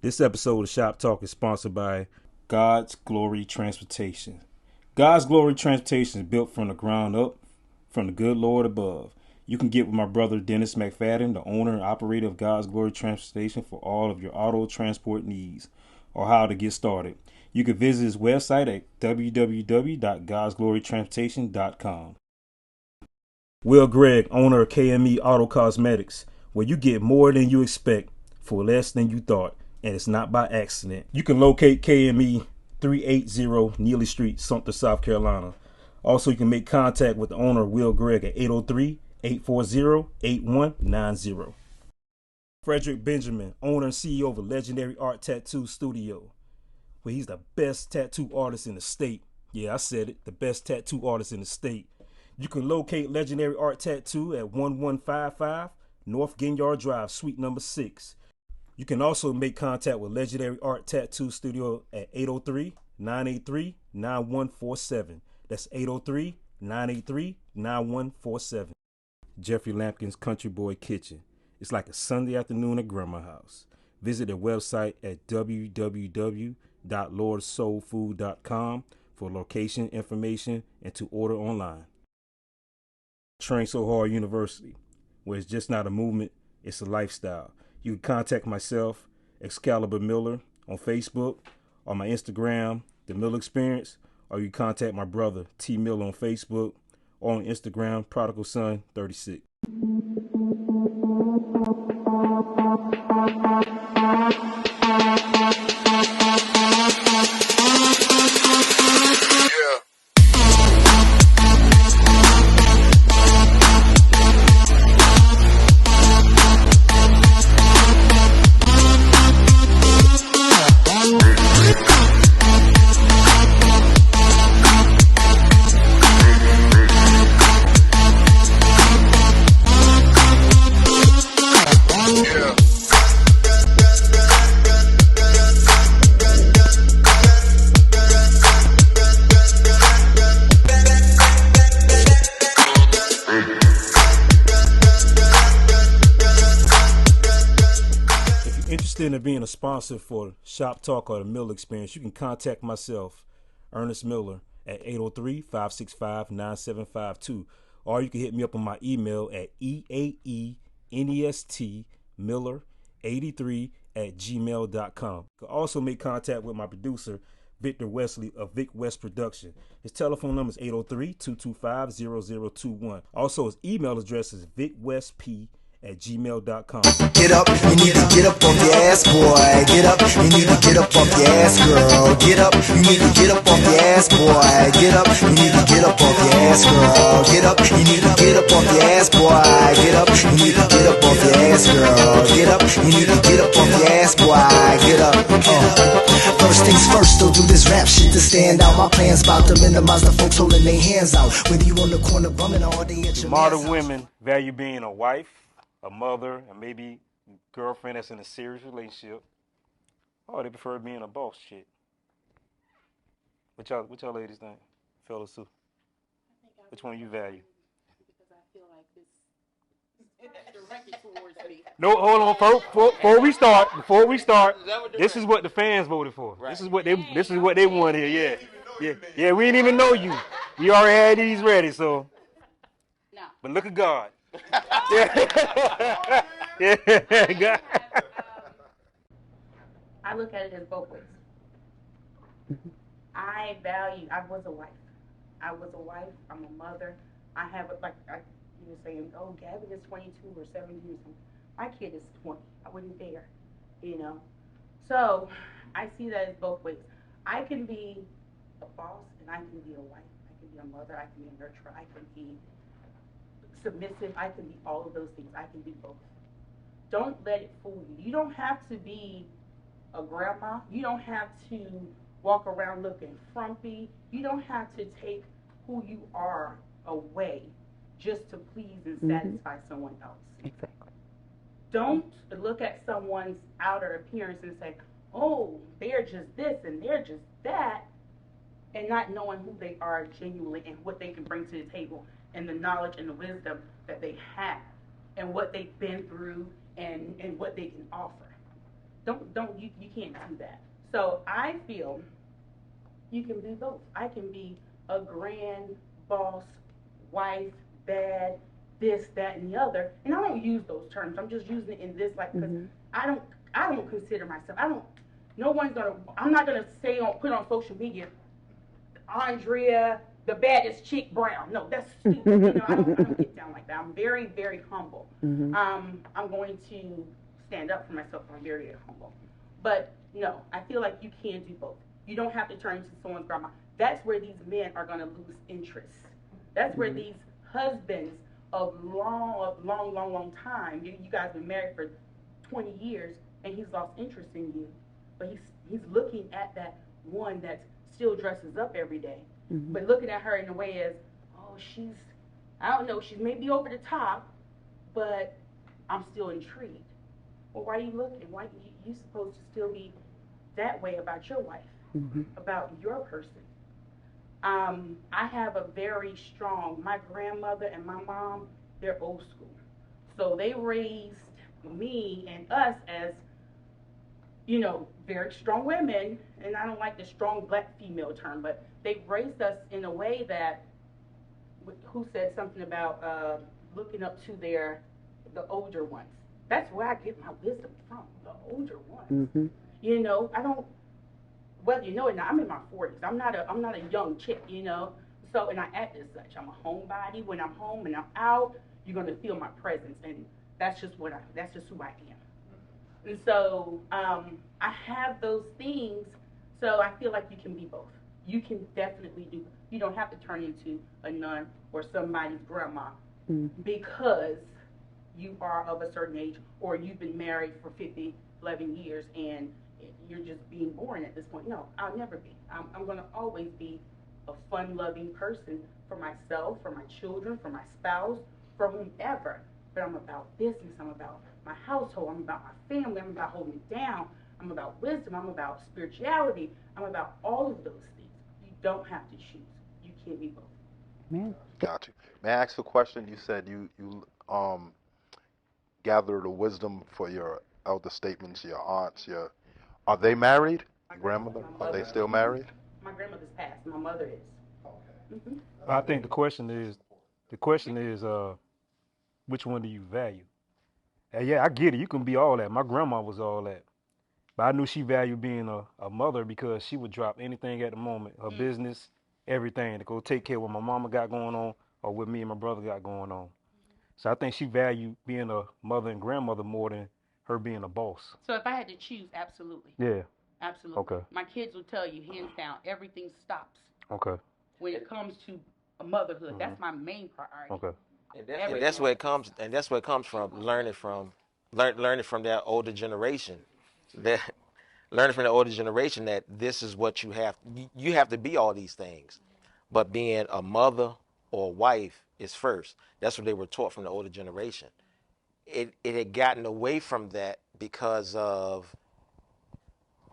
This episode of Shop Talk is sponsored by GodsGlory Transportation. GodsGlory Transportation is built from the ground up, from the good Lord above. You can get with my brother Dennis McFadden, the owner and operator of GodsGlory Transportation, for all of your auto transport needs or how to get started. You can visit his website at www.godsglorytransportation.com. Will Gregg, owner of KME Auto Cosmetics, where you get more than you expect for less than you thought, and it's not by accident. You can locate KME 380 Neely Street, Sumter, South Carolina. Also, you can make contact with the owner, Will Gregg, at 803-840-8190. Frederick Benjamin, owner and CEO of a legendary art tattoo studio, where he's the best tattoo artist in the state. Yeah, I said it, the best tattoo artist in the state. You can locate Legendary Art Tattoo at 1155 North Ginyard Drive, Suite number 6. You can also make contact with Legendary Art Tattoo Studio at 803-983-9147. That's 803-983-9147. Jeffery Lampkin's Country Boy Kitchen. It's like a Sunday afternoon at Grandma's house. Visit their website at www.lordsoulfood.com for location information and to order online. Train So Hard University, where it's just not a movement, it's a lifestyle. You can contact myself, Excalibur Miller, on Facebook, or my Instagram, The Miller Experience, or you contact my brother, T Miller, on Facebook, or on Instagram, Prodigal Son 36. Interested in being a sponsor for Shop Talk or the Miller Experience, you can contact myself, Ernest Miller, at 803-565-9752, or you can hit me up on my email at eaenestmiller83@gmail.com. You can also make contact with my producer, Victor Wesley of Vic West Production. His telephone number is 803-225-0021. Also, his email address is vicwestp@gmail.com. Get up, you need to get up off your ass, boy. Get up, you need to get up off your ass, girl. Get up, you need to get up off your ass, boy. Get up, you need to get up off your ass, girl. Get up, you need to get up off your ass, boy. Get up, you need to get up off your ass, girl. Get up, you need to get up off your ass, boy. Get up. First things first, don't do this rap shit to stand out. My plan's about to minimize the folks holding their hands out. Whether you on the corner bumming all day at your Modern women value being a wife, a mother, and maybe girlfriend that's in a serious relationship. Oh, they prefer being a boss. Shit. What y'all ladies think? Fellas too. Which one you value? Because I feel like this is directed towards me. No, hold on. Before we start, this is what the fans voted for. Right. This is what they want here. Yeah. We didn't even know you. We already had these ready. So. No. But look at God. Yeah, God. I look at it as both ways. I was a wife. I'm a mother. I have, you were saying, oh, Gabby is 22 or 17 or something. My kid is 20. I wasn't there, So I see that as both ways. I can be a boss and I can be a wife. I can be a mother. I can be a nurturer. I can be submissive. I can be all of those things. I can be both. Don't let it fool you. You don't have to be a grandma. You don't have to walk around looking frumpy. You don't have to take who you are away just to please and satisfy someone else. Exactly. Don't look at someone's outer appearance and say, oh, they're just this and they're just that, and not knowing who they are genuinely and what they can bring to the table and the knowledge and the wisdom that they have and what they've been through and what they can offer. You can't do that. So I feel you can be both. I can be a grand boss, wife, bad, this, that, and the other. And I don't use those terms. I'm just using it in this like because I don't I don't consider myself. I don't. No one's gonna. I'm not gonna say put on social media, Andrea, the baddest chick Brown. No, that's stupid. I don't get down like that. I'm very, very humble. I'm going to stand up for myself. I'm very, very humble. But no, I feel like you can do both. You don't have to turn into someone's grandma. That's where these men are going to lose interest. That's where these husbands of long time. You guys been married for 20 years, and he's lost interest in you. But he's looking at that one that still dresses up every day, but looking at her in a way as, oh, I don't know, she's maybe over the top, but I'm still intrigued. Well, why are you looking? Why you supposed to still be that way about your wife, about your person? I have a very strong, my grandmother and my mom, they're old school. So they raised me and us as, very strong women, and I don't like the strong black female term, but they raised us in a way that, who said something about looking up to the older ones. That's where I get my wisdom from, the older ones. I don't, whether you know it or not, I'm in my 40s. I'm not a young chick, So, and I act as such. I'm a homebody. When I'm home and I'm out, you're gonna feel my presence, and that's just who I am. And so I have those things, so I feel like you can be both. You can definitely do. You don't have to turn into a nun or somebody's grandma because you are of a certain age or you've been married for 11 years and you're just being born at this point. No, I'll never be. I'm going to always be a fun-loving person for myself, for my children, for my spouse, for whomever. But I'm about business. I'm about my household. I'm about my family. I'm about holding it down. I'm about wisdom. I'm about spirituality. I'm about all of those things. You don't have to choose. You can be both. Man. Got you. May I ask a question? You said you gather the wisdom for your elder statements, your aunts, are they married? Grandmother? Are they still married? My grandmother's passed. My mother is. I think the question is, which one do you value? And yeah, I get it. You can be all that. My grandma was all that. But I knew she valued being a mother because she would drop anything at the moment, her business, everything, to go take care of what my mama got going on or what me and my brother got going on. So I think she valued being a mother and grandmother more than her being a boss. So if I had to choose, absolutely. Yeah. Absolutely. Okay. My kids will tell you, hands down, everything stops. Okay. When it comes to motherhood, that's my main priority. Okay. And that's where it comes. And that's where it comes from. Learning from that older generation. Learning from the older generation that this is what you have. You have to be all these things, but being a mother or a wife is first. That's what they were taught from the older generation. It had gotten away from that because of.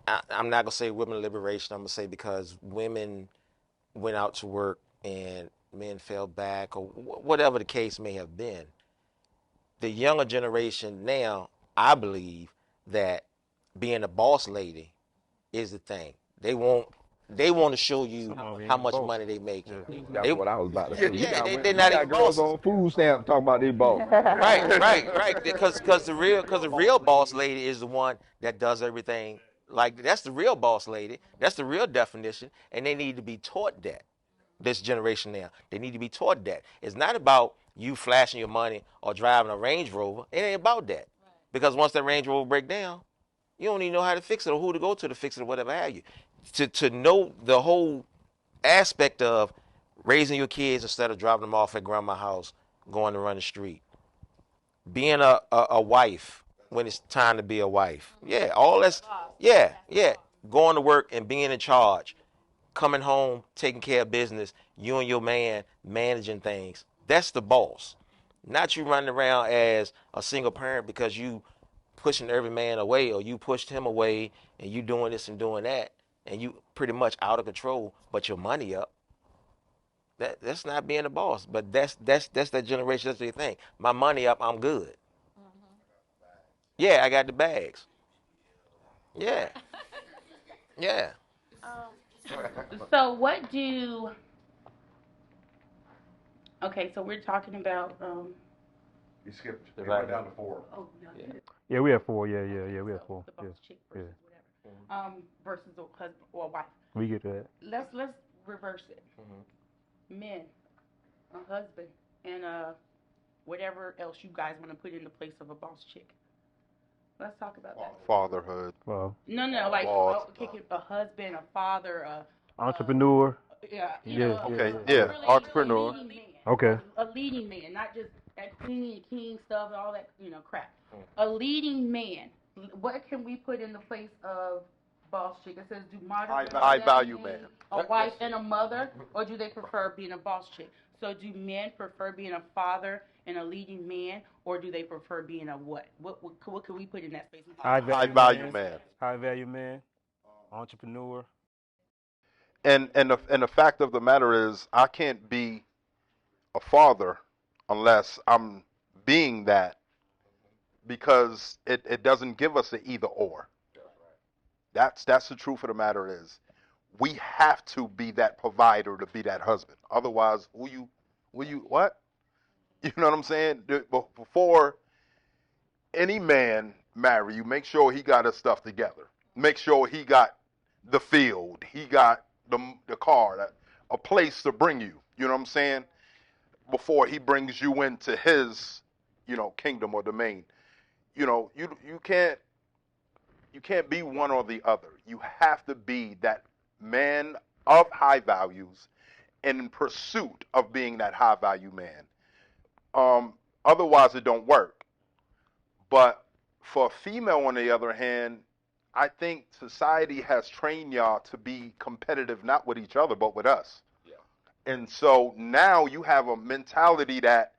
I'm not gonna say women liberation. I'm gonna say because women went out to work and men fell back, or whatever the case may have been. The younger generation now, I believe that being a boss lady is the thing. They want to show you how much money they make. That's what I was about to say. They're not even girls bosses. on food stamps talking about these boss. Right. Because the real boss lady is the one that does everything. Like, that's the real boss lady. That's the real definition, and they need to be taught that. This generation now, they need to be taught that. It's not about you flashing your money or driving a Range Rover. It ain't about that. Because once that Range Rover break down, you don't even know how to fix it or who to go to fix it or whatever have you. To know the whole aspect of raising your kids instead of dropping them off at grandma's house, going to run the street. Being a wife when it's time to be a wife. Yeah, all that's, yeah. Going to work and being in charge. Coming home, taking care of business, you and your man managing things. That's the boss. Not you running around as a single parent because you pushing every man away or you pushed him away and you doing this and doing that and you pretty much out of control, but your money up. That's not being a boss, but that's that generation. That's the thing. My money up, I'm good. Yeah, I got the bags. Yeah. Yeah. So what do? Okay, so we're talking about. You skipped. The You went right. down to 4. Oh no, Yeah. Yeah, we have 4. Yeah, we have so 4. the Yeah, boss chick yeah. versus whatever. Versus a husband or a wife. We get that. Let's reverse it. Men, a husband, and whatever else you guys want to put in the place of a boss chick. Let's talk about that. Fatherhood. Well, No, like Boss. a husband, a father, entrepreneur. yeah, Yeah, Okay, yeah. really Entrepreneur. a leading man. Okay. A leading man, not just that queen and king stuff and all that, crap. A leading man. What can we put in the place of boss chick? It says, do modern High value man. a wife and a mother, or do they prefer being a boss chick? So do men prefer being a father and a leading man, or do they prefer being a what? What can we put in that space? High value man. High value man. Entrepreneur. And the fact of the matter is, I can't be a father unless I'm being that, because it doesn't give us an either or. That's the truth of the matter is, we have to be that provider to be that husband. Otherwise, what? You know what I'm saying? Before any man marry you, make sure he got his stuff together. Make sure he got the field, he got the car, a place to bring you. You know what I'm saying? Before he brings you into his, kingdom or domain. You can't be one or the other. You have to be that man of high values in pursuit of being that high value man. Otherwise, it don't work. But for a female, on the other hand, I think society has trained y'all to be competitive, not with each other, but with us. And so now you have a mentality that,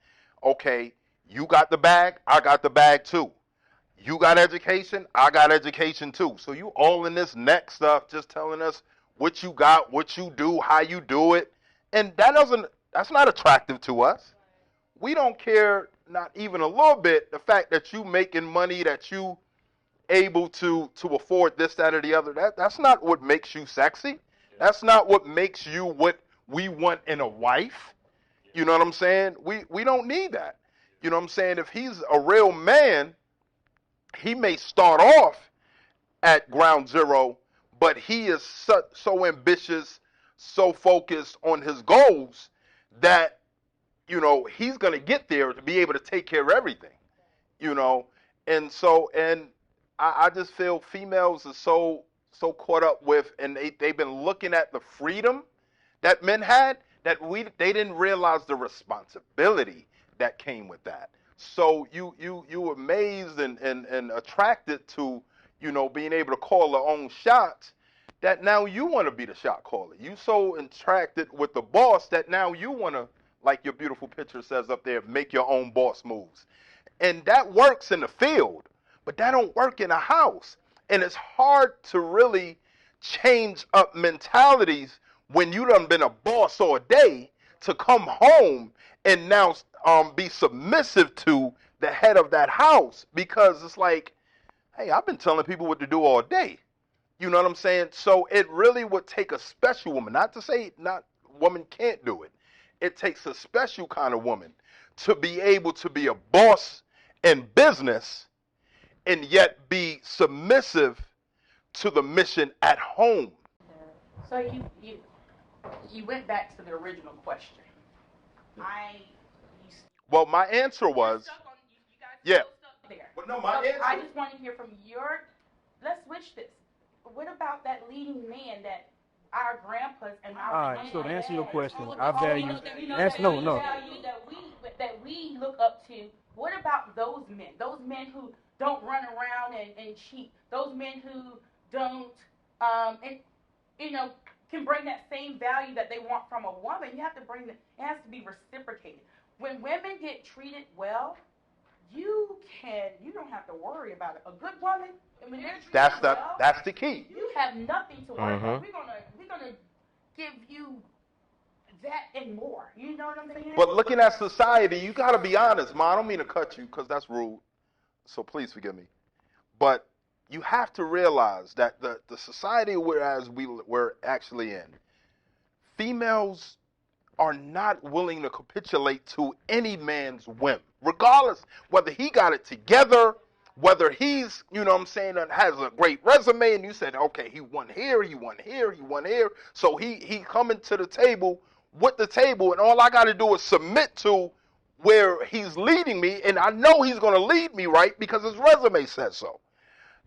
okay, you got the bag, I got the bag too. You got education, I got education too. So you all in this neck stuff, just telling us what you got, what you do, how you do it. And that's not attractive to us. We don't care, not even a little bit, the fact that you making money, that you able to afford this, that, or the other. That's not what makes you sexy. That's not what makes you what we want in a wife. You know what I'm saying? We don't need that. You know what I'm saying? If he's a real man, he may start off at ground zero, but he is so ambitious, so focused on his goals that, he's going to get there to be able to take care of everything, And so, I just feel females are so caught up with, and they've been looking at the freedom that men had, that they didn't realize the responsibility that came with that. So you amazed and attracted to, being able to call their own shots, that now you want to be the shot caller. You so attracted with the boss that now you want to, like your beautiful picture says up there, make your own boss moves. And that works in the field, but that don't work in a house. And it's hard to really change up mentalities when you done been a boss all day, to come home and now be submissive to the head of that house, because it's like, hey, I've been telling people what to do all day. You know what I'm saying? So it really would take a special woman, not to say not woman can't do it. It takes a special kind of woman to be able to be a boss in business and yet be submissive to the mission at home. So you went back to the original question. Well, my answer was, yeah. There. But no, my answer. I just want to hear from let's switch this. What about that leading man that our grandpas and our All right, so to answer your question, I that value. that we look up to. What about those men? Those men who don't run around and cheat. Those men who don't can bring that same value that they want from a woman. You have to it has to be reciprocated. When women get treated well, you don't have to worry about it. A good woman, when they're treated that's the key. You have nothing to worry about. We're gonna give you that and more. You know what I'm saying? But looking at society, you got to be honest, Ma. I don't mean to cut you because that's rude, so please forgive me. But you have to realize that the society we're actually in, females are not willing to capitulate to any man's whim, regardless whether he got it together, whether he's, you know what I'm saying, has a great resume, and you said, okay, he won here, he won here, he won here, so he coming to the table with the table, and all I got to do is submit to where he's leading me, and I know he's going to lead me right because his resume says so.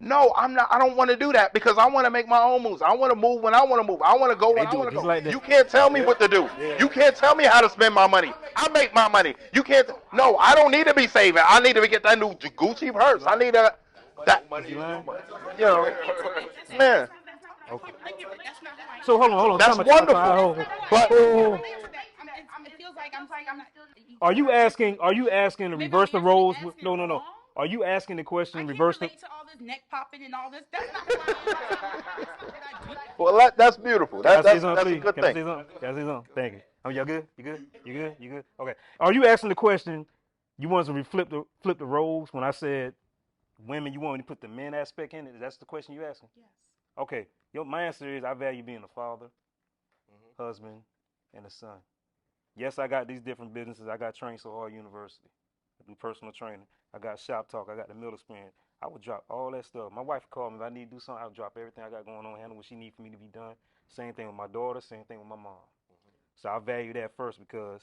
No, I'm not. I don't want to do that because I want to make my own moves. I want to move when I want to move. I want to go when I want to go. like that. You can't tell me what to do. You can't tell me how to spend my money. I make my money. You can't. No, I don't need to be saving. I need to get that new Gucci purse. I need that. You know, man. Okay. So hold on. That's wonderful. But are you asking to reverse the roles? No. Are you asking the question reverse the? To all this neck popping and all this. That's not who I am. well, that's beautiful. That's a good Can I say thing. something? Thank you. Y'all good? You good? Okay. Are you asking the question? You want to flip the roles when I said women? You want me to put the men aspect in it? That's the question you asking? Yes. Okay. My answer is I value being a father, husband, and a son. Yes, I got these different businesses. I got Train So Hard University. I do personal training. I got Shop Talk. I got the middle experience. I would drop all that stuff. My wife called me if I need to do something. I would drop everything I got going on, handle what she needs for me to be done. Same thing with my daughter. Same thing with my mom. So I value that first because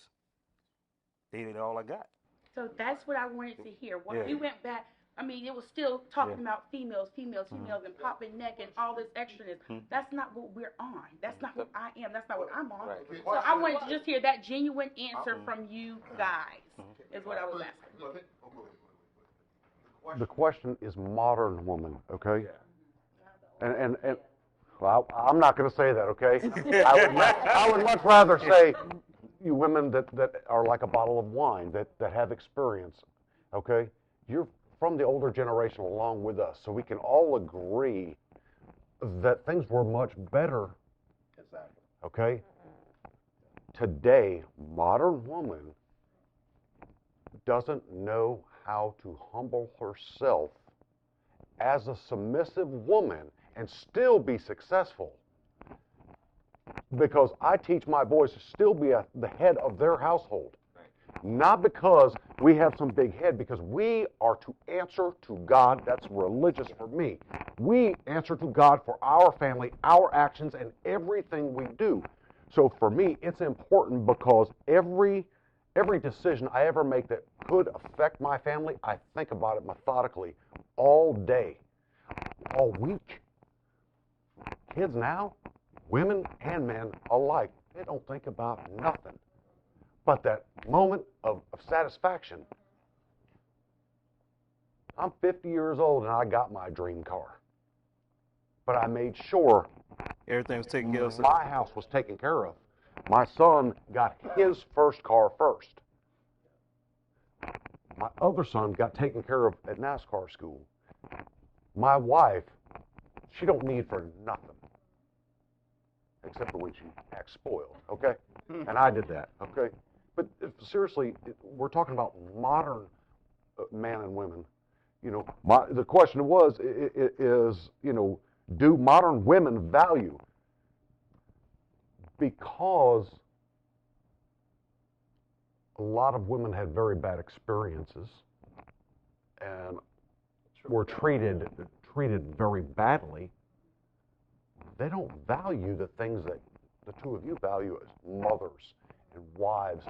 they did all I got. So that's what I wanted to hear. When Yeah. we went back, I mean, it was still talking about females, and popping neck and all this extraness. That's not what we're on. That's not what I am. That's not what I'm on. Right. So I wanted to just hear that genuine answer from you guys. Is what I was asking. The question is modern woman, okay? And well, I'm not going to say that, okay? I would much rather say you women that are like a bottle of wine, that have experience, okay? You're from the older generation along with us, so we can all agree that things were much better, okay? Today, modern woman doesn't know how to humble herself as a submissive woman and still be successful. Because I teach my boys to still be the head of their household. Not because we have some big head, because we are to answer to God. That's religious for me. We answer to God for our family, our actions, and everything we do. So for me, it's important because every decision I ever make that could affect my family, I think about it methodically all day, all week. Kids now, women and men alike, they don't think about nothing but that moment of satisfaction. I'm 50 years old and I got my dream car. But I made sure Everything was taken care of. my house was taken care of. My son got his first car first. My other son got taken care of at NASCAR school. My wife, she don't need for nothing. Except for when she acts spoiled, okay? And I did that, okay? But seriously, we're talking about modern men and women. You know, the question is, you know, do modern women value? Because a lot of women had very bad experiences and were treated very badly. They don't value the things that the two of you value as mothers and wives,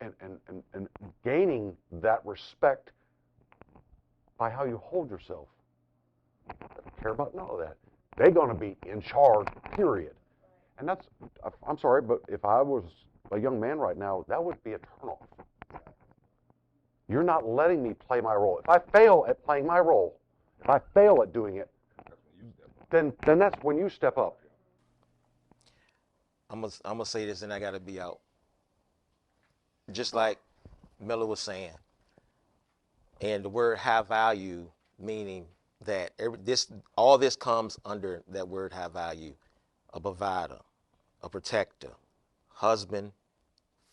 and gaining that respect by how you hold yourself. They don't care about none of that. They're going to be in charge, period. And that's, I'm sorry, but if I was a young man right now, that would be a turnoff. You're not letting me play my role. If I fail at playing my role, if I fail at doing it, then that's when you step up. I'm gonna say this and I gotta be out. Just like Miller was saying, and the word high value, meaning that all this comes under that word high value. A provider, a protector, husband,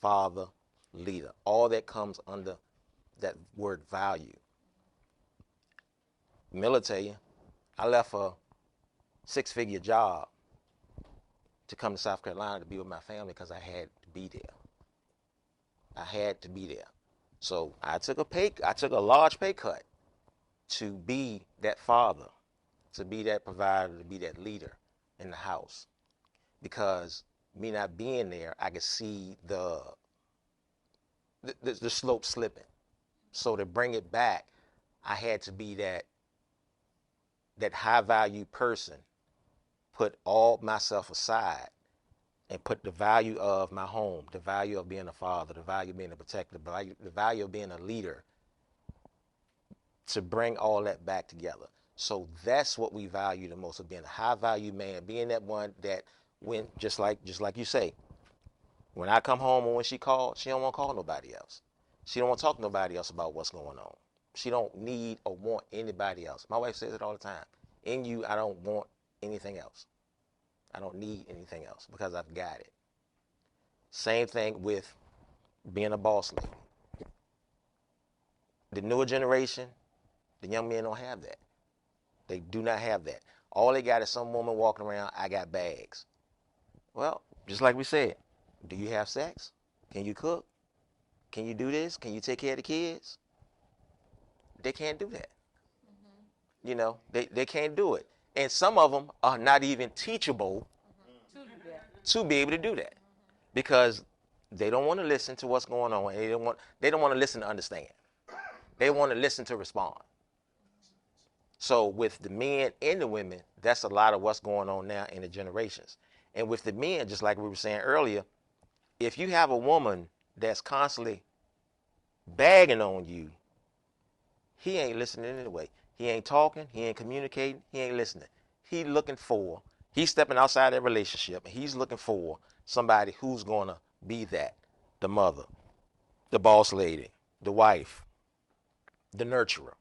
father, leader. All that comes under that word value. Miller tell you, I left a 6-figure job to come to South Carolina to be with my family because I had to be there. I had to be there. So I took a large pay cut to be that father, to be that provider, to be that leader in the house. Because me not being there, I could see the slope slipping. So to bring it back, I had to be that high value person, put all myself aside and put the value of my home, the value of being a father, the value of being a protector, the value of being a leader, to bring all that back together. So that's what we value the most, of being a high value man, being that one that when, just like you say, when I come home or when she calls, she don't want to call nobody else. She don't want to talk to nobody else about what's going on. She don't need or want anybody else. My wife says it all the time. In you, I don't want anything else. I don't need anything else because I've got it. Same thing with being a boss lady. The newer generation, the young men don't have that. They do not have that. All they got is some woman walking around, I got bags. Well, just like we said, do you have sex? Can you cook? Can you do this? Can you take care of the kids? They can't do that. Mm-hmm. You know, they can't do it. And some of them are not even teachable to be able to do that, because they don't want to listen to what's going on. They don't want to listen to understand. They want to listen to respond. So with the men and the women, that's a lot of what's going on now in the generations. And with the men, just like we were saying earlier, if you have a woman that's constantly bagging on you, he ain't listening anyway. He ain't talking, he ain't communicating, he ain't listening. He's stepping outside that relationship, and he's looking for somebody who's going to be that, the mother, the boss lady, the wife, the nurturer.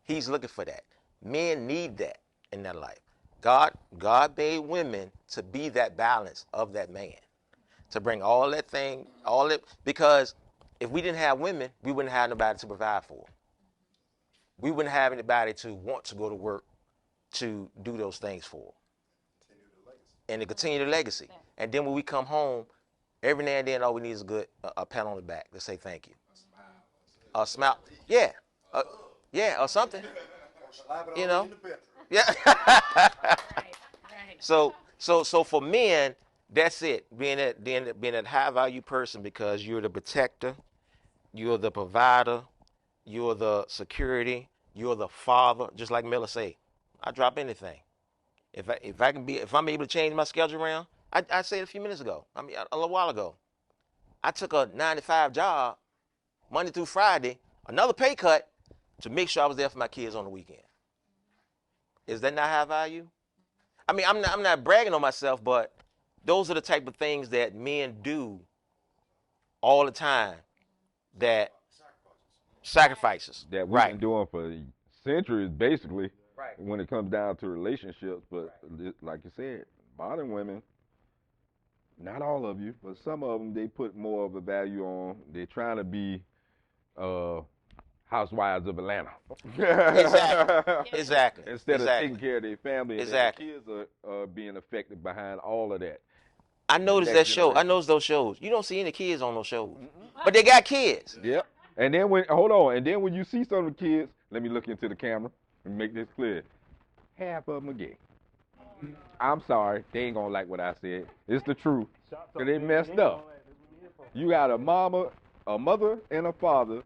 He's looking for that. Men need that in their life. God made women to be that balance of that man, to bring all that, because if we didn't have women, we wouldn't have nobody to provide for. We wouldn't have anybody to want to go to work to do those things for. And to continue the legacy. And then when we come home, every now and then, all we need is a pat on the back to say thank you. A smile. Yeah. Or something. You know. Yeah. So for men, that's it. Being that high value person, because you're the protector, you're the provider, you're the security, you're the father. Just like Miller say, I drop anything. If I'm able to change my schedule around, I said a few minutes ago. I mean, a little while ago, I took a 9-to-5 job, Monday through Friday, another pay cut, to make sure I was there for my kids on the weekend. Is that not high value? I mean, I'm not bragging on myself, but those are the type of things that men do all the time. That sacrifices that we've been doing for centuries, basically. Right. When it comes down to relationships, but like you said, modern women, not all of you, but some of them, they put more of a value on. They're trying to be housewives of Atlanta. Exactly. Instead of taking care of their family, and their kids are being affected behind all of that. I noticed that show. I noticed those shows. You don't see any kids on those shows, but they got kids. Yep. And then when you see some of the kids, let me look into the camera and make this clear. Half of them are gay. I'm sorry, they ain't gonna like what I said. It's the truth. Cause they messed up. You got a mother, and a father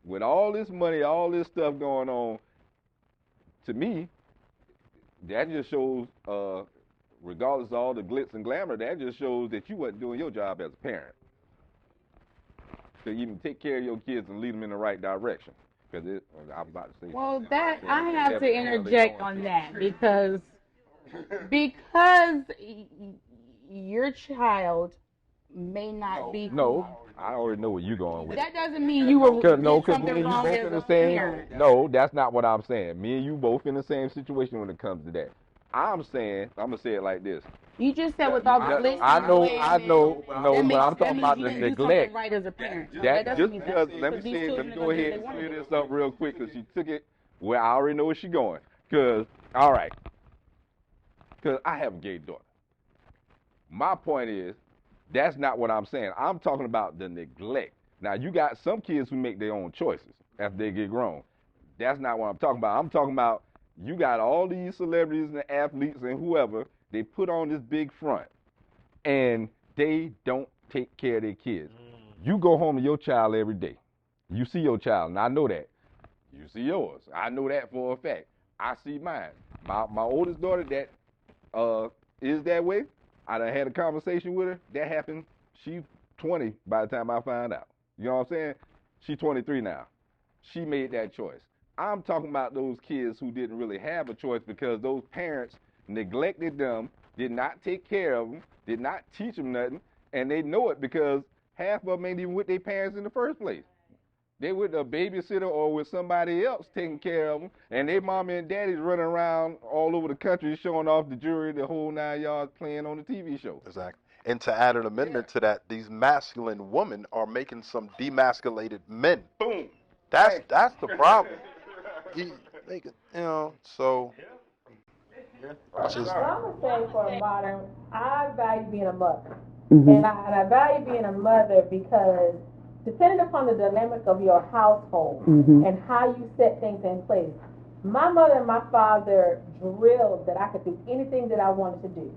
with all this money, all this stuff going on. To me, that just shows, regardless of all the glitz and glamour, that just shows that you wasn't doing your job as a parent. To even take care of your kids and lead them in the right direction. Because I'm about to say. Well, that I have to interject on that because your child may not be. No, I already know where you're going with. That doesn't mean you were something wrong as a parent. No, that's not what I'm saying. Me and you both in the same situation when it comes to that. I'm gonna say it like this. You just said with all the glitz. I know, but I'm talking about the neglect. Right as a parent. That just because, let me go ahead and clear this up real quick, because she took it where I already know where she's going. Because All right. Because I have a gay daughter. My point is, that's not what I'm saying. I'm talking about the neglect. Now, you got some kids who make their own choices after they get grown. That's not what I'm talking about. I'm talking about you got all these celebrities and athletes and whoever, they put on this big front, and they don't take care of their kids. You go home to your child every day. You see your child, and I know that. You see yours. I know that for a fact. I see mine. My oldest daughter that is that way. I done had a conversation with her. That happened. She's 20 by the time I find out. You know what I'm saying? She's 23 now. She made that choice. I'm talking about those kids who didn't really have a choice because those parents neglected them, did not take care of them, did not teach them nothing, and they know it because half of them ain't even with their parents in the first place. They with a babysitter or with somebody else taking care of them, and their mommy and daddy's running around all over the country showing off the jewelry, the whole 9 yards, playing on the TV show. Exactly. And to add an amendment to that, these masculine women are making some demasculated men. Boom. That's the problem. So. Well, I'm gonna say for a modern, I value being a mother, and I value being a mother because depending upon the dynamic of your household and how you set things in place, my mother and my father drilled that I could do anything that I wanted to do.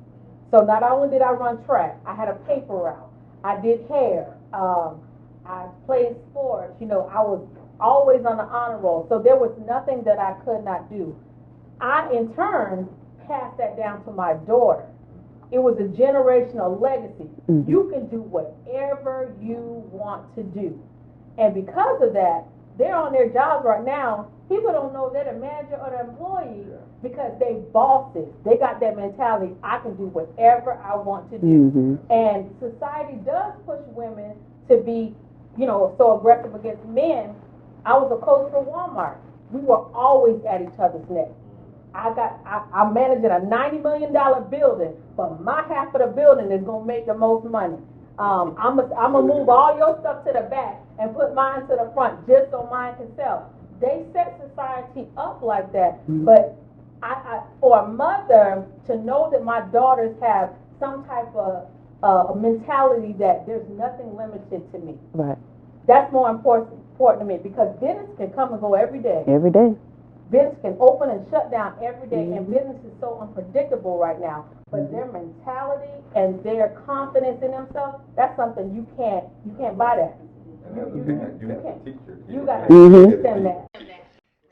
So not only did I run track, I had a paper route, I did hair, I played sports. You know, I was always on the honor roll, so there was nothing that I could not do. I, in turn, passed that down to my daughter. It was a generational legacy. You can do whatever you want to do. And because of that, they're on their jobs right now. People don't know they're the manager or the employee because they bosses. They got that mentality, I can do whatever I want to do. And society does push women to be, you know, so aggressive against men. I was a coach for Walmart. We were always at each other's neck. I'm managing a $90 million building, but my half of the building is gonna make the most money. I'm gonna move all your stuff to the back and put mine to the front just so mine can sell. They set society up like that, but I for a mother to know that my daughters have some type of mentality that there's nothing limited to me. Right. That's more important to me because business can come and go every day. Every day. Business can open and shut down every day, and business is so unpredictable right now. But their mentality and their confidence in themselves, that's something you can't buy that. You got to teach them that.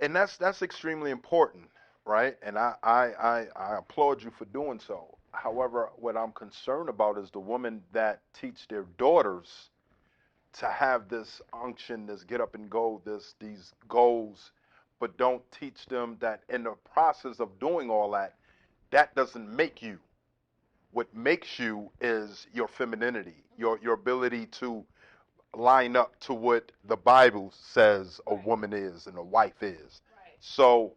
And that's extremely important, right? And I applaud you for doing so. However, what I'm concerned about is the women that teach their daughters to have this unction, this get up and go, these goals, but don't teach them that in the process of doing all that, that doesn't make you. What makes you is your femininity, your ability to line up to what the Bible says a woman is and a wife is. So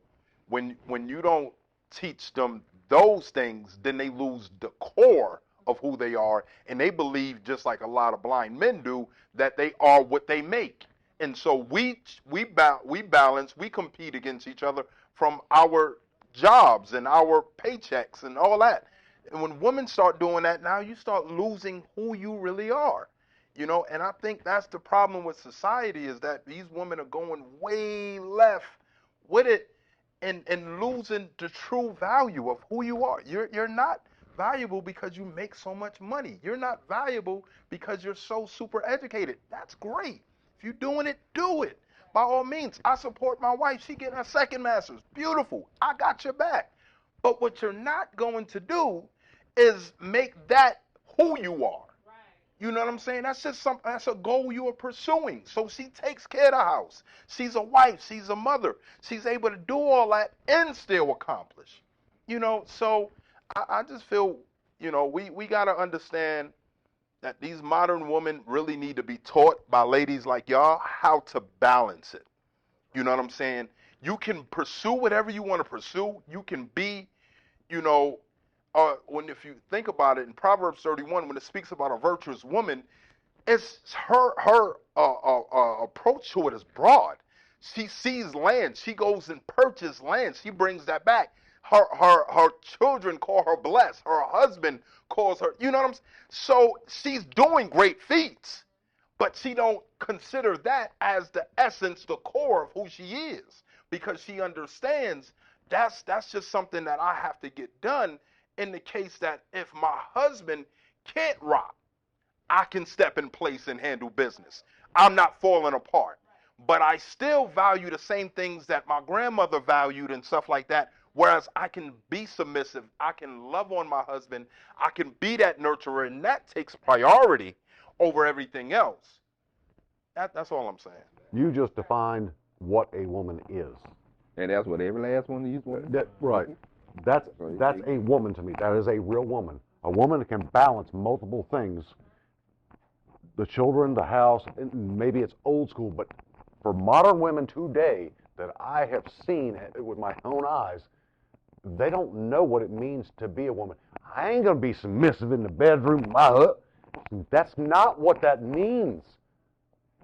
when you don't teach them those things, then they lose the core of who they are, and they believe, just like a lot of blind men do, that they are what they make. And so we balance, we compete against each other from our jobs and our paychecks and all that. And when women start doing that, now you start losing who you really are. You know, and I think that's the problem with society, is that these women are going way left with it and losing the true value of who you are. You're not valuable because you make so much money. You're not valuable because you're so super educated. That's great. If you're doing it, do it. By all means, I support my wife. She getting her second master's. Beautiful. I got your back. But what you're not going to do is make that who you are. You know what I'm saying? That's just that's a goal you are pursuing. So she takes care of the house. She's a wife. She's a mother. She's able to do all that and still accomplish. You know, so I just feel, you know, we got to understand that these modern women really need to be taught by ladies like y'all how to balance it. You know what I'm saying? You can pursue whatever you want to pursue. You can be, you know, if you think about it in Proverbs 31, when it speaks about a virtuous woman, it's her approach to it is broad. She sees land. She goes and purchases land. She brings that back. Her children call her blessed. Her husband calls her, you know what I'm saying? So she's doing great feats, but she don't consider that as the essence, the core of who she is, because she understands that's just something that I have to get done in the case that if my husband can't rock, I can step in place and handle business. I'm not falling apart. But I still value the same things that my grandmother valued and stuff like that. Whereas I can be submissive, I can love on my husband, I can be that nurturer, and that takes priority over everything else. That's all I'm saying. You just defined what a woman is. And that's what every last one of these women. Right. That's a woman to me. That is a real woman. A woman that can balance multiple things. The children, the house, and maybe it's old school, but for modern women today that I have seen with my own eyes, they don't know what it means to be a woman. I ain't going to be submissive in the bedroom. That's not what that means.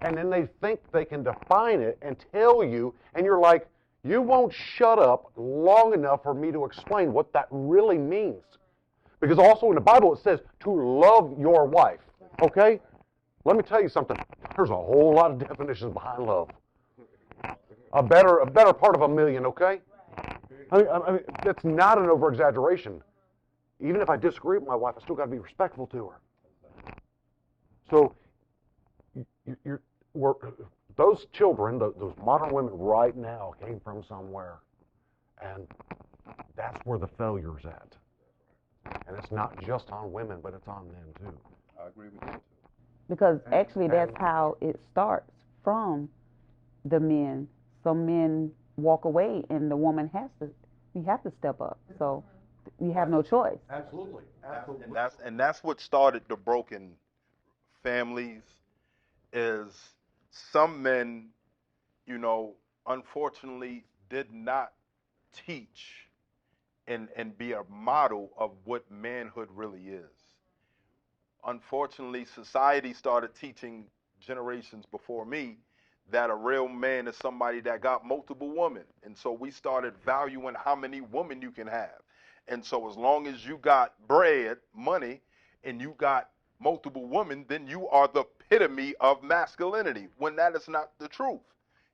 And then they think they can define it and tell you, and you're like, you won't shut up long enough for me to explain what that really means. Because also in the Bible it says to love your wife, okay? Let me tell you something. There's a whole lot of definitions behind love. A better part of a million, okay? I mean, that's not an over-exaggeration. Even if I disagree with my wife, I still got to be respectful to her. So, those children, those modern women right now came from somewhere. And that's where the failure's at. And it's not just on women, but it's on men too. I agree with you too. Because actually that's how it starts, from the men. Some men walk away and the woman we have to step up. So we have no choice. Absolutely. And that's what started the broken families, is some men, unfortunately did not teach and be a model of what manhood really is. Unfortunately, society started teaching generations before me that a real man is somebody that got multiple women. And so we started valuing how many women you can have. And so as long as you got bread, money, and you got multiple women, then you are the epitome of masculinity, when that is not the truth.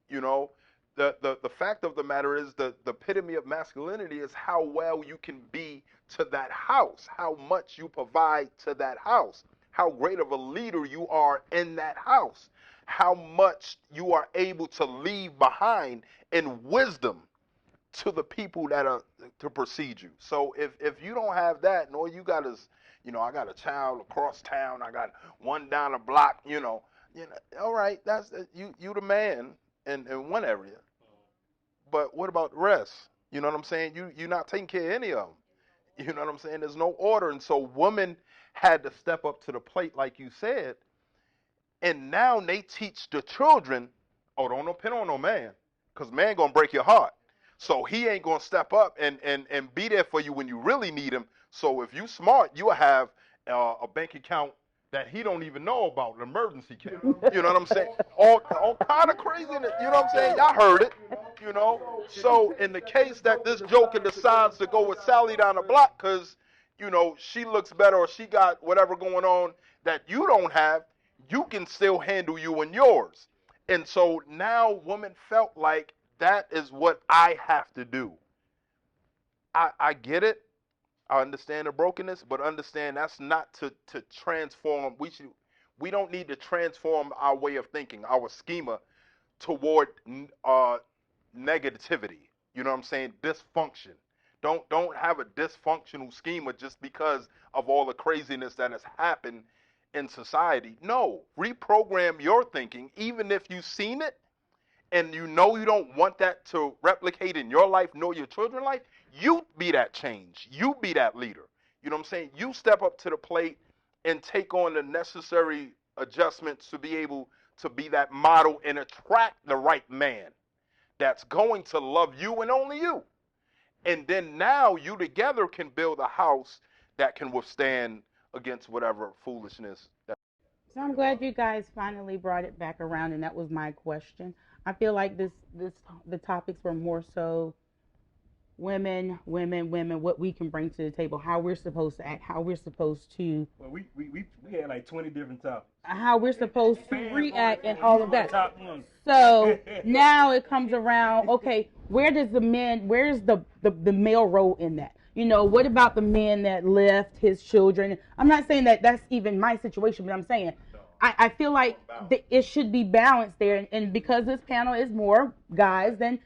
The fact of the matter is the epitome of masculinity is how well you can be to that house, how much you provide to that house, how great of a leader you are in that house, how much you are able to leave behind in wisdom to the people that are to precede you. So if you don't have that, and all you got is, I got a child across town, I got one down the block, all right, that's you the man in one area. But what about the rest? You know what I'm saying? You're not taking care of any of them. You know what I'm saying? There's no order. And so women had to step up to the plate, like you said. And now they teach the children, oh, don't depend on no man, because man going to break your heart. So he ain't going to step up and be there for you when you really need him. So if you smart, you'll have a bank account that he don't even know about, an emergency account. You know what I'm saying? All kind of craziness. You know what I'm saying? Y'all heard it. So in the case that this joker decides to go with Sally down the block because, she looks better or she got whatever going on that you don't have, you can still handle you and yours. And so now women felt like that is what I have to do. I get it. I understand the brokenness, but understand that's not to transform. We don't need to transform our way of thinking, our schema, toward negativity. You know what I'm saying? Dysfunction. Don't have a dysfunctional schema just because of all the craziness that has happened in society. No, reprogram your thinking, even if you've seen it and you don't want that to replicate in your life nor your children's life. You be that change. You be that leader. You know what I'm saying? You step up to the plate and take on the necessary adjustments to be able to be that model and attract the right man that's going to love you and only you. And then now you together can build a house that can withstand against whatever foolishness. So I'm glad you guys finally brought it back around, and that was my question. I feel like the topics were more so women, what we can bring to the table, how we're supposed to act, how we're supposed to. Well, we had like 20 different topics. How we're supposed to react and all of that. So now it comes around, okay, where's the male role in that? You know, what about the man that left his children? I'm not saying that that's even my situation, but I'm saying I feel like it should be balanced there. And because this panel is more guys than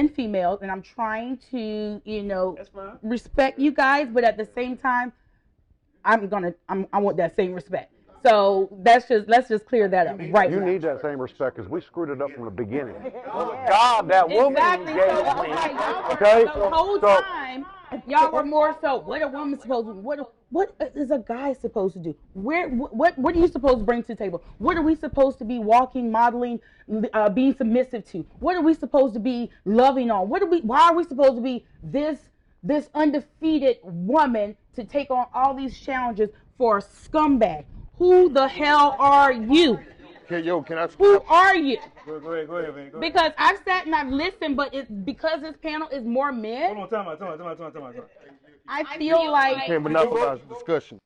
females, and I'm trying to, you know, respect you guys, but at the same time, I want that same respect. So let's just clear that up right now. You need that same respect because we screwed it up from the beginning. God, that woman Exactly. gave So, me. okay, the whole time, y'all were more so, what a woman's supposed to do? What is a guy supposed to do? What are you supposed to bring to the table? What are we supposed to be walking, modeling, being submissive to? What are we supposed to be loving on? Why are we supposed to be this undefeated woman to take on all these challenges for a scumbag? Who the hell are you? Can I? Who are you? Go ahead, man. Go ahead. Because I've sat and I've listened, but it's because this panel is more men. Hold on, time out. I feel like Can't monopolize the discussion.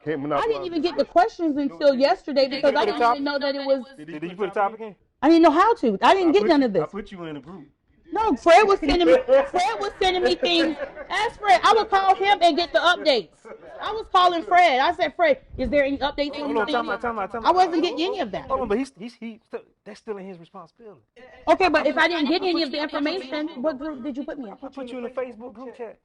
I didn't even get the questions until yesterday because I didn't even know that it was. Did you put a topic in? I didn't know how to. I didn't get none of this. I put you in a group. No, Fred was sending me things. Ask Fred. I would call him and get the updates. I was calling Fred. I said, Fred, is there any updates on anything? Time out. I wasn't getting any of that. Hold on, but that's still in his responsibility. Okay, but if I didn't get any of the information, what group did you put me in? I put you in the Facebook group chat.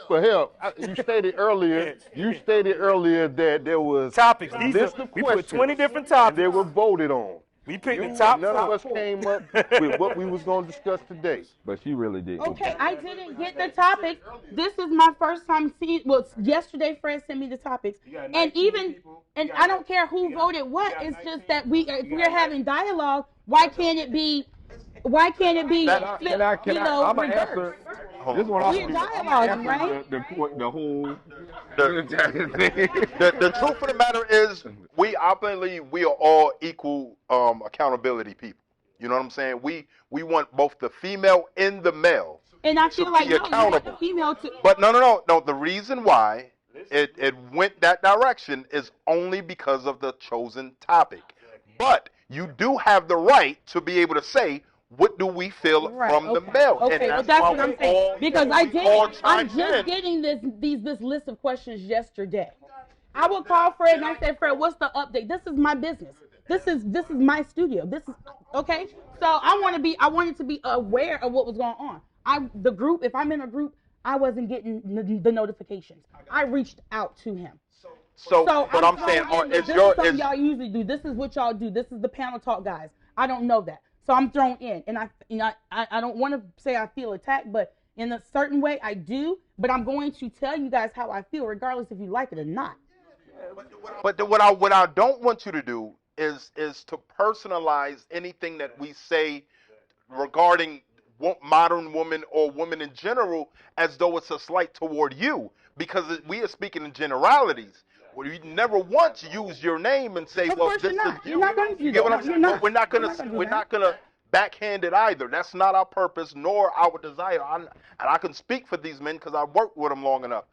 But hell, you stated earlier that there was Topics. We put 20 different topics. They were voted on. We picked the top. None of us came up with what we was going to discuss today. But she really did. Okay, I didn't get the topic. This is my first time seeing. Well, yesterday Fred sent me the topics, and I don't care who voted what. It's just that we're having dialogue. Why can't it be? Can I? I'm gonna answer. This one We're dialoguing, right? The whole. The truth of the matter is, we are all equal accountability people. You know what I'm saying? We want both the female and the male and I feel to like be accountable. The female too. But no. The reason why it went that direction is only because of the chosen topic. But you do have the right to be able to say, what do we feel from the male? Okay, and that's what I'm saying. Because I'm just in. getting this list of questions yesterday. I would call Fred and I said, Fred, what's the update? This is my business. This is my studio. This is okay. So I wanted to be aware of what was going on. The group, if I'm in a group, I wasn't getting the notifications. I reached out to him. So what I'm saying is something y'all usually do. This is what y'all do. This is the panel talk, guys. I don't know that. So I'm thrown in, and I don't want to say I feel attacked, but in a certain way I do. But I'm going to tell you guys how I feel, regardless if you like it or not. But what I don't want you to do is to personalize anything that we say regarding modern women or women in general as though it's a slight toward you, because we are speaking in generalities. Well, you never once use your name and say, "Well, this is you." You're not going to do that. We're not going to backhand it either. That's not our purpose nor our desire. And I can speak for these men because I've worked with them long enough.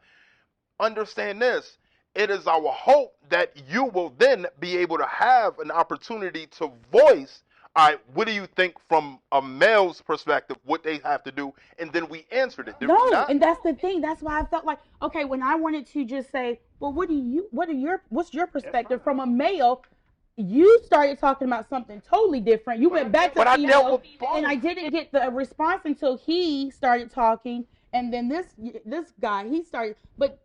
Understand this. It is our hope that you will then be able to have an opportunity to voice, all right, what do you think from a male's perspective, what they have to do? And then we answered it. And that's the thing. That's why I felt like, okay, when I wanted to just say, well, what's your perspective from a male? You started talking about something totally different. You went back to female, and I didn't get the response until he started talking. And then this guy, he started, but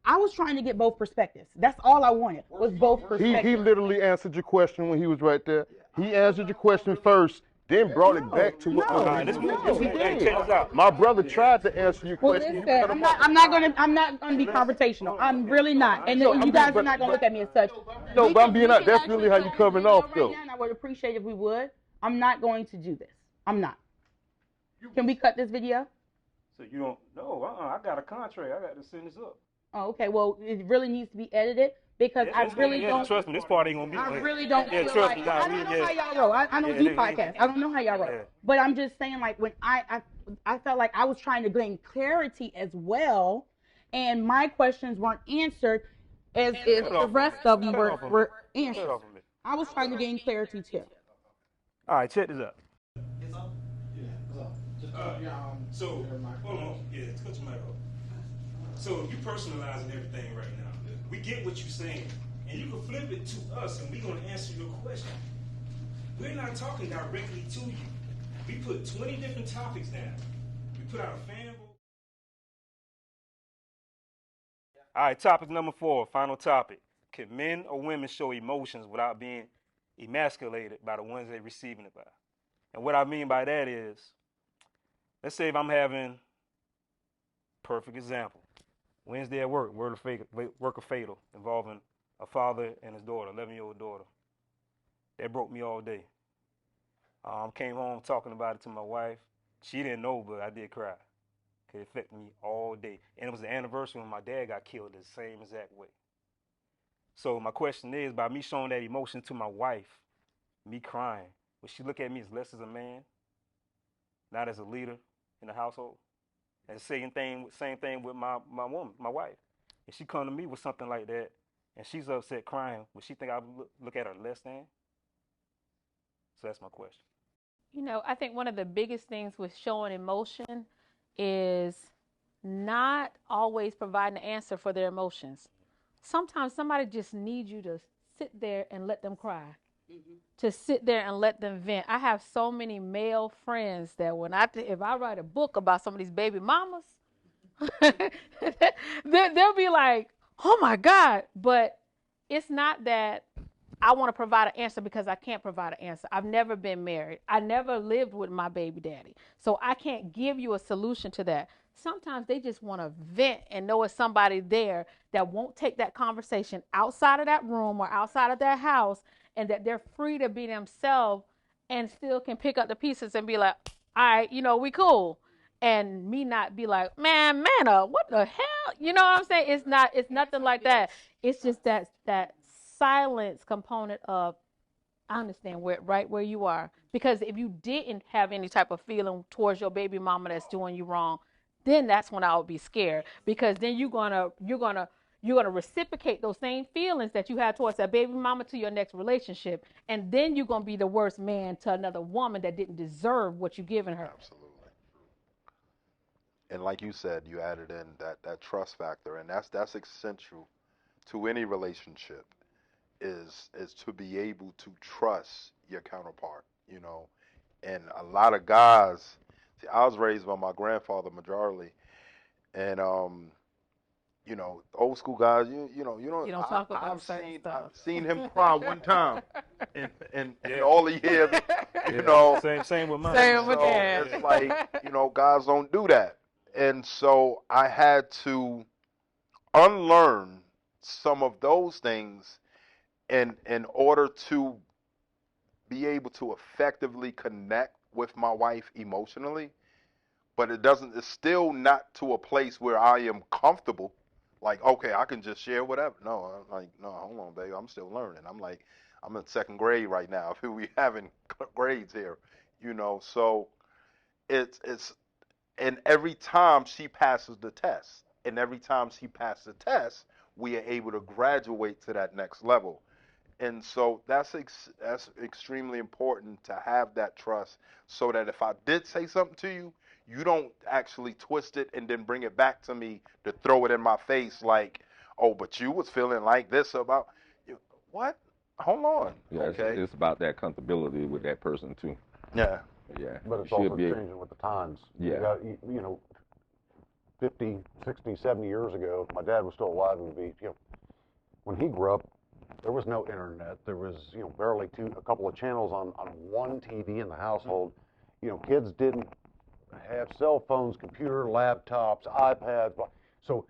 I was trying to get both perspectives. That's all I wanted, was both perspectives. He literally answered your question when he was right there. He answered your question first, then brought it back to what he did. My brother tried to answer your question. Listen, I'm not gonna be confrontational. I'm really not. And you guys are not gonna look at me as such. No, but I'm being honest. That's really how you coming off, though. Right now, and I would appreciate if we would. I'm not going to do this. I'm not. Can we cut this video? So you don't? No, I got a contract. I got to send this up. Oh, okay. Well, it really needs to be edited because I really don't. Trust me, this part ain't gonna be. I really don't feel trust like. me, I don't know how y'all roll. I don't do podcasts. I don't know how y'all roll. But I'm just saying, like, when I I felt like I was trying to gain clarity as well, and my questions weren't answered as if the rest of them were answered. I was trying to gain clarity too. All right, check this out. It's up? Yeah, it's up. Just So, hold on. Yeah, cut your mic off. So, you personalizing everything right now. We get what you're saying, and you can flip it to us, and we're going to answer your question. We're not talking directly to you. We put 20 different topics down. We put out a fan vote. All right, topic number 4, final topic. Can men or women show emotions without being emasculated by the ones they're receiving it by? And what I mean by that is, let's say if I'm having, perfect example, Wednesday at work, work of fatal, involving a father and his daughter, 11-year-old daughter. That broke me all day. Came home talking about it to my wife. She didn't know, but I did cry. It affected me all day. And it was the anniversary when my dad got killed the same exact way. So my question is, by me showing that emotion to my wife, me crying, would she look at me as less as a man, not as a leader in the household? And same thing with my woman, my wife. If she come to me with something like that, and she's upset crying, would she think I would look at her less than? So that's my question. You know, I think one of the biggest things with showing emotion is not always providing an answer for their emotions. Sometimes somebody just needs you to sit there and let them cry, to sit there and let them vent. I have so many male friends that if I write a book about some of these baby mamas, they'll be like, oh my God. But it's not that I want to provide an answer because I can't provide an answer. I've never been married. I never lived with my baby daddy. So I can't give you a solution to that. Sometimes they just want to vent and know it's somebody there that won't take that conversation outside of that room or outside of that house, and that they're free to be themselves and still can pick up the pieces and be like, all right, we cool. And me not be like, man up, what the hell? You know what I'm saying? It's nothing like that. It's just that silence component of, I understand right where you are. Because if you didn't have any type of feeling towards your baby mama that's doing you wrong, then that's when I would be scared. Because then you're gonna reciprocate those same feelings that you had towards that baby mama to your next relationship, and then you're gonna be the worst man to another woman that didn't deserve what you're giving her. Absolutely. And like you said, you added in that trust factor, and that's essential to any relationship. Is to be able to trust your counterpart, And a lot of guys, see, I was raised by my grandfather majorly, and old school guys, you don't talk about certain stuff. I've seen him cry one time in all the years, Same with mine. Same with so that. it's like, guys don't do that. And so I had to unlearn some of those things in order to be able to effectively connect with my wife emotionally. But it's still not to a place where I am comfortable. Like, okay, I can just share whatever. No, I'm like, no, hold on, baby, I'm still learning. I'm in second grade right now. We having grades here, So it's and every time she passes the test, and every time she passes the test, we are able to graduate to that next level. And so that's extremely important to have that trust, so that if I did say something to you, you don't actually twist it and then bring it back to me to throw it in my face like, oh, but you was feeling like this about you. What? Hold on. Yeah, okay. It's about that comfortability with that person too. Yeah. Yeah. But it's also changing with the times. Yeah. 50, 60, 70 years ago, my dad was still alive, and when he grew up, there was no internet. There was, barely a couple of channels on one TV in the household. Kids didn't have cell phones, computer, laptops, iPads. So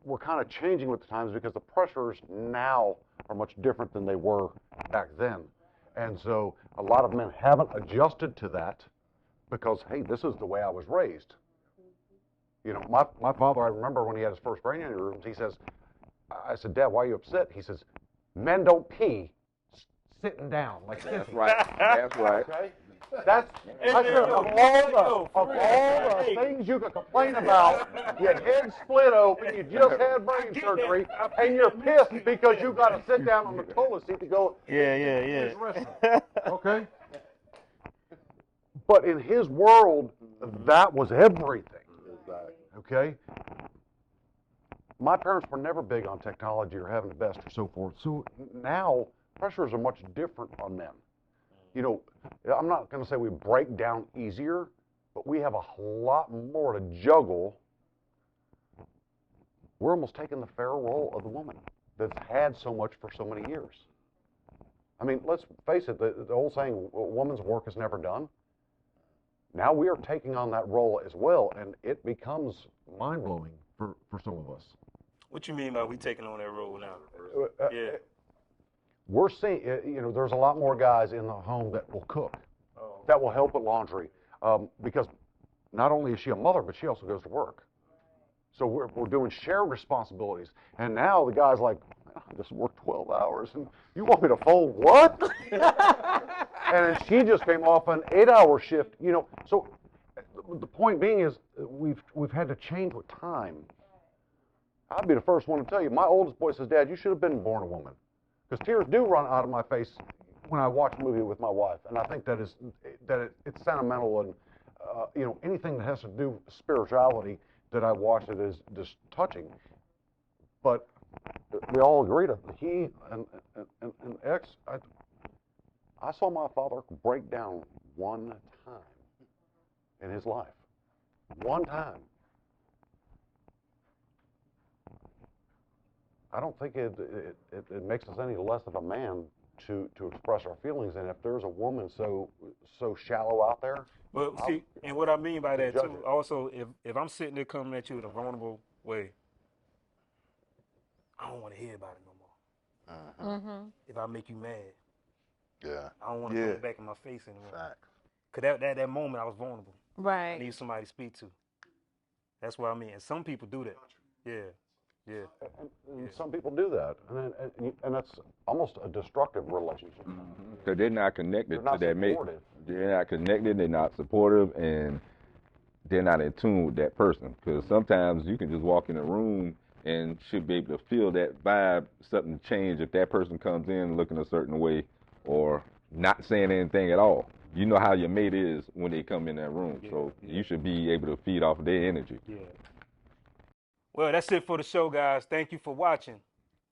we're kind of changing with the times, because the pressures now are much different than they were back then. And so a lot of men haven't adjusted to that because, hey, this is the way I was raised. My father, I remember when he had his first brain aneurysm, he says, I said, Dad, why are you upset? He says, men don't pee sitting down like this. That's right. That's right. Okay? That's I said, of all the things you could complain about, your head split open, you just had brain surgery, and you're pissed because you got to sit down on the toilet seat to go. Yeah. Okay. But in his world, that was everything. Okay. My parents were never big on technology or having the best or so forth. So now pressures are much different on them. You know, I'm not going to say we break down easier, but we have a lot more to juggle. We're almost taking the fair role of the woman that's had so much for so many years. I mean, let's face it, the old saying, a woman's work is never done. Now we are taking on that role as well, and it becomes mind-blowing for some of us. What you mean by we taking on that role now? Yeah. We're seeing, there's a lot more guys in the home that will cook, that will help with laundry, because not only is she a mother, but she also goes to work. So we're doing shared responsibilities. And now the guy's like, I just worked 12 hours, and you want me to fold what? And then she just came off an 8-hour shift, So the point being is we've had to change with time. I'll be the first one to tell you, my oldest boy says, Dad, you should have been born a woman. Because tears do run out of my face when I watch a movie with my wife, and I think it's sentimental, and anything that has to do with spirituality that I watch it is just touching. But we all agree that he and X, I saw my father break down one time in his life, one time. I don't think it makes us any less of a man to express our feelings. And if there's a woman so shallow out there, well, see, and what I mean by that too, also, if I'm sitting there coming at you in a vulnerable way, I don't want to hear about it no more. Mm-hmm. If I make you mad, I don't want to put it back in my face anymore. Because that moment I was vulnerable. Right. I need somebody to speak to. That's what I mean. And some people do that. Yeah. And some people do that, and that's almost a destructive relationship. Because they're not connected to that mate. They're not connected. They're not supportive, and they're not in tune with that person. Because sometimes you can just walk in a room and should be able to feel that vibe, something change if that person comes in looking a certain way or not saying anything at all. You know how your mate is when they come in that room, so you should be able to feed off of their energy. Yeah. Well, that's it for the show, guys. Thank you for watching.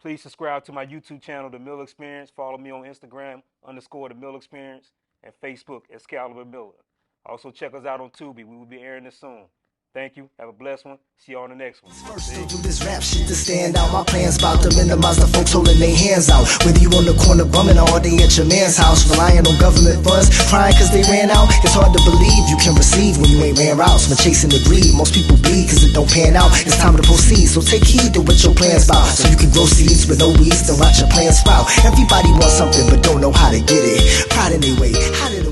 Please subscribe to my YouTube channel, The Mill Experience. Follow me on Instagram, _The Mill Experience, and Facebook, Excalibur Miller. Also, check us out on Tubi. We will be airing this soon. Thank you. Have a blessed one. See you on the next one. First, do this rap shit to stand out. My plan's about to minimize the folks holding their hands out. Whether you on the corner bumming or they at your man's house, relying on government funds, crying cause they ran out. It's hard to believe you can receive when you ain't ran routes. When chasing the greed, most people bleed cause it don't pan out. It's time to proceed, so take heed to what your plan's about. So you can grow seeds with no weeds, then watch your plans sprout. Everybody wants something but don't know how to get it. Pride in their way, how did